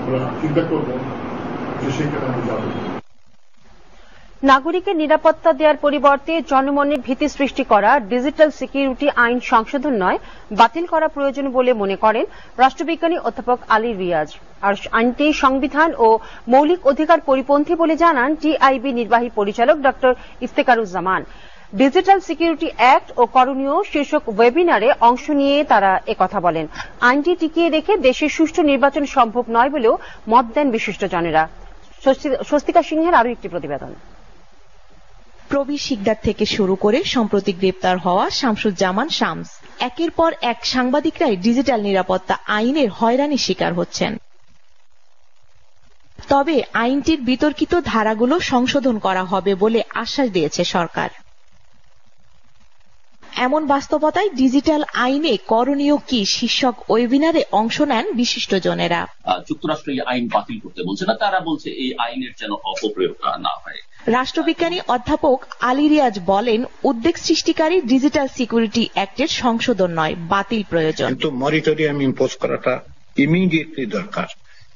আমরা চিন্তা করব যে সেখানে আমরা যাবো। নাগরিকের নিরাপত্তা দেওয়ার পরিবর্তে জনমনের ভীতি সৃষ্টি করা ডিজিটাল সিকিউরিটি আইন সংশোধন নয়, বাতিল করা প্রয়োজন বলে মনে করেন রাষ্ট্রবিজ্ঞানী অধ্যাপক আলী রিয়াজ। আর আইনটি সংবিধান ও মৌলিক অধিকার পরিপন্থী বলে জানান টিআইবি নির্বাহী পরিচালক doctor Iftekharuzzaman. Digital security act ও করণীয় শীর্ষক ওয়েবিনারে অংশ নিয়ে তারা একথা বলেন। আইনটি টিকিয়ে রেখে দেশে সুষ্ঠু নির্বাচন সম্ভব নয় বলেও মত দেন বিশিষ্টজনেরা। স্বস্তিকা সিংহের আরও একটি প্রতিবেদন। প্রবীর শিকদার থেকে শুরু করে সম্প্রতি গ্রেপ্তার হওয়া শামসুজ্জামান শামস, একের পর এক সাংবাদিকরাই ডিজিটাল নিরাপত্তা আইনের হয়রানির শিকার হচ্ছেন। তবে আইনটির বিতর্কিত ধারাগুলো সংশোধন করা হবে বলে আশ্বাস দিয়েছে সরকার। এমন বাস্তবতায় ডিজিটাল আইনে করণীয় কি শীর্ষক ওয়েবিনারে অংশ নেন বিশিষ্টজনেরা। যুক্তরাষ্ট্র এই আইন বাতিল করতে বলছে না, তারা বলছে এই আইনের যেন অপপ্রয়োগ না হয়। রাষ্ট্রবিজ্ঞানী অধ্যাপক আলী রিয়াজ বলেন, উদ্বেগ সৃষ্টিকারী ডিজিটাল সিকিউরিটি অ্যাক্টের সংশোধন নয়, বাতিল প্রয়োজন। কিন্তু মনিটরিয়াম ইম্পোজ করাটা ইমিডিয়েটলি দরকার।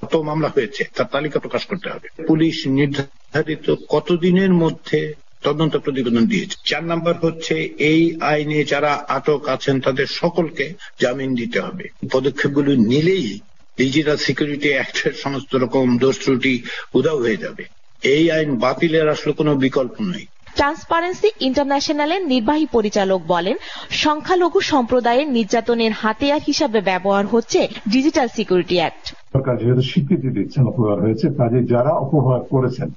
কত মামলা হয়েছে তার তালিকা প্রকাশ করতে হবে। পুলিশ নির্ধারিত কতদিনের মধ্যে তদন্ত প্রতিবেদন দিয়েছে। 4 নম্বর হচ্ছে এই আইনে যারা আটক আছেন তাদের সকলকে জামিন দিতে হবে। পদক্ষেপগুলো নিলেই ডিজিটাল সিকিউরিটি অ্যাক্টের সমস্ত রকম দোষ ত্রুটি উধাও হয়ে যাবে। এই আইন বাতিলের আসলে কোনো বিকল্প নেই। ট্রান্সপারেন্সি ইন্টারন্যাশনালের নির্বাহী পরিচালক বলেন, সংখ্যালঘু সম্প্রদায়ের নির্যাতনের হাতিয়ার হিসাবে ব্যবহার হচ্ছে ডিজিটাল সিকিউরিটি অ্যাক্ট। সরকার যেহেতু স্বীকৃতি দিচ্ছেন অপব্যবহার হয়েছে, কাজে যারা অপব্যবহার করেছেন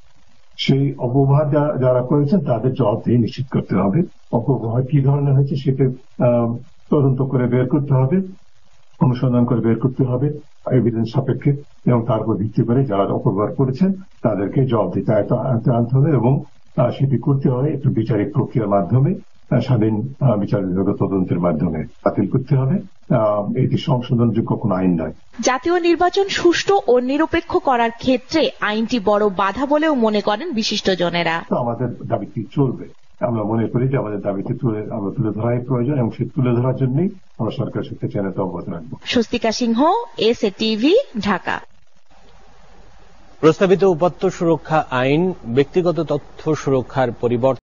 সেই অপব্যবহার যারা করেছেন তাদের জবাবদিহি নিশ্চিত করতে হবে। অপব্যবহার কি ধরনের হয়েছে সেটা তদন্ত করে বের করতে হবে, অনুসন্ধান করে বের করতে হবে এভিডেন্স সাপেক্ষে, এবং তার উপর ভিত্তি করে যারা অপব্যবহার করেছেন তাদেরকে জবাবদিহিতে আনতে হবে এবং সেটি করতে হয় একটু বিচারিক প্রক্রিয়ার মাধ্যমে, স্বাধীন বিচার বিভাগীয় তদন্তের মাধ্যমে। বাতিল করতে হবে, এটি সংশোধনযোগ্য কোন আইন নয়। জাতীয় নির্বাচন সুষ্ঠু ও নিরপেক্ষ করার ক্ষেত্রে আইনটি বড় বাধা বলেও মনে করেন বিশিষ্টজনেরা। আমাদের দাবিটি চলবে, আমরা মনে করি যে আমাদের দাবিটি আমরা তুলে ধরাই প্রয়োজন এবং সে তুলে ধরার জন্যই আমরা সরকারের সাথে চ্যানেলটা অব্যাহত রাখবো। স্বস্তিকা সিংহ, এসএটিভি, ঢাকা। প্রস্তাবিত উপাত্ত সুরক্ষা আইন ব্যক্তিগত তথ্য সুরক্ষার পরিবর্তে